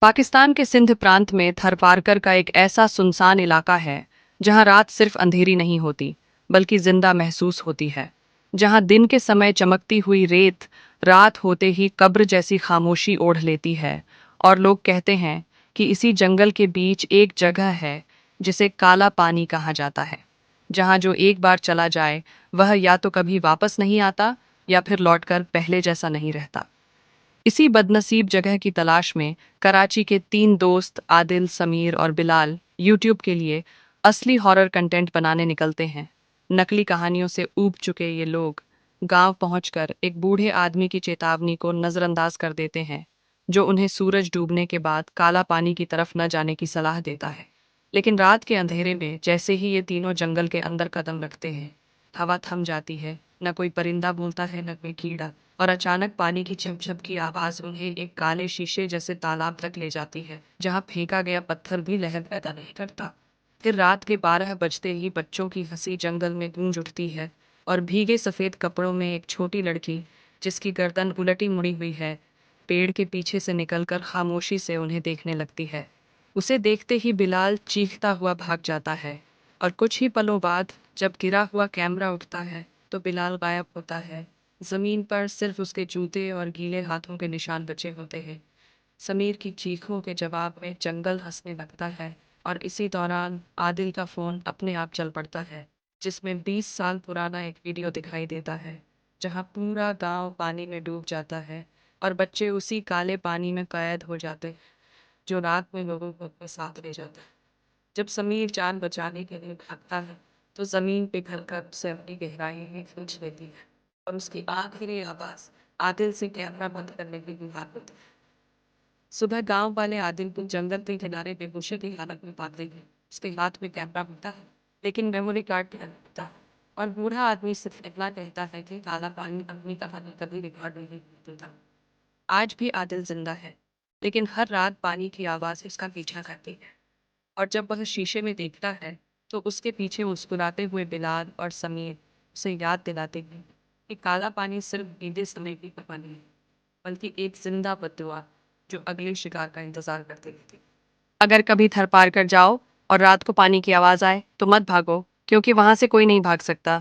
पाकिस्तान के सिंध प्रांत में थरपारकर का एक ऐसा सुनसान इलाका है जहां रात सिर्फ अंधेरी नहीं होती बल्कि जिंदा महसूस होती है। जहां दिन के समय चमकती हुई रेत रात होते ही कब्र जैसी खामोशी ओढ़ लेती है। और लोग कहते हैं कि इसी जंगल के बीच एक जगह है जिसे काला पानी कहा जाता है, जहां जो एक बार चला जाए वह या तो कभी वापस नहीं आता या फिर लौटकर पहले जैसा नहीं रहता। इसी बदनसीब जगह की तलाश में कराची के तीन दोस्त आदिल, समीर और बिलाल यूट्यूब के लिए असली हॉरर कंटेंट बनाने निकलते हैं। नकली कहानियों से ऊब चुके ये लोग गांव पहुंचकर एक बूढ़े आदमी की चेतावनी को नजरअंदाज कर देते हैं, जो उन्हें सूरज डूबने के बाद काला पानी की तरफ न जाने की सलाह देता है। लेकिन रात के अंधेरे में जैसे ही ये तीनों जंगल के अंदर कदम रखते हैं, हवा थम जाती है, न कोई परिंदा बोलता है न कोई कीड़ा, और अचानक पानी की झप-झप की आवाज उन्हें एक काले शीशे जैसे तालाब तक ले जाती है, जहां फेंका गया पत्थर भी लहर पैदा नहीं करता। फिर रात के 12 बजते ही बच्चों की हंसी जंगल में गूंज उठती है और भीगे सफेद कपड़ों में एक छोटी लड़की, जिसकी गर्दन उलटी मुड़ी हुई है, पेड़ के पीछे से निकलकर खामोशी से उन्हें देखने लगती है। उसे देखते ही बिलाल चीखता हुआ भाग जाता है, और कुछ ही पलों बाद जब गिरा हुआ कैमरा उठता है तो बिलाल गायब होता है। जमीन पर सिर्फ उसके जूते और गीले हाथों के निशान बचे होते हैं। समीर की चीखों के जवाब में जंगल हंसने लगता है, और इसी दौरान आदिल का फोन अपने आप चल पड़ता है, जिसमें 20 साल पुराना एक वीडियो दिखाई देता है, जहां पूरा गांव पानी में डूब जाता है और बच्चे उसी काले पानी में कैद हो जाते हैं जो रात में लोगों को अपने साथ ले जाता है। जब समीर जान बचाने के लिए भागता है तो जमीन पिघल कर उसे अपनी गहराई में खींच लेती है, और उसकी आखिरी आवाज आदिल से कैमरा बंद करने की गुहार होती है। सुबह गांव वाले आदिल को जंगल के किनारे बेहोशी की हालत में पाते हैं। उसके हाथ में कैमरा होता है, लेकिन मेमोरी कार्ड नहीं होता है, और बूढ़ा आदमी सिर्फ इतना कहता है कि काला पानी अपनी कहानी कभी रिकॉर्ड नहीं होता। आज भी आदिल जिंदा है, लेकिन हर रात पानी की आवाज इसका पीछा करती है, और जब वह शीशे में देखता है तो उसके पीछे मुस्कुराते हुए बिलाल और समीर उसे याद दिलाते हैं कि काला पानी सिर्फ बीते समय की कहानी है, बल्कि एक जिंदा बददुआ जो अगले शिकार का इंतजार करती रहती है। अगर कभी थर पार कर जाओ और रात को पानी की आवाज आए तो मत भागो, क्योंकि वहां से कोई नहीं भाग सकता।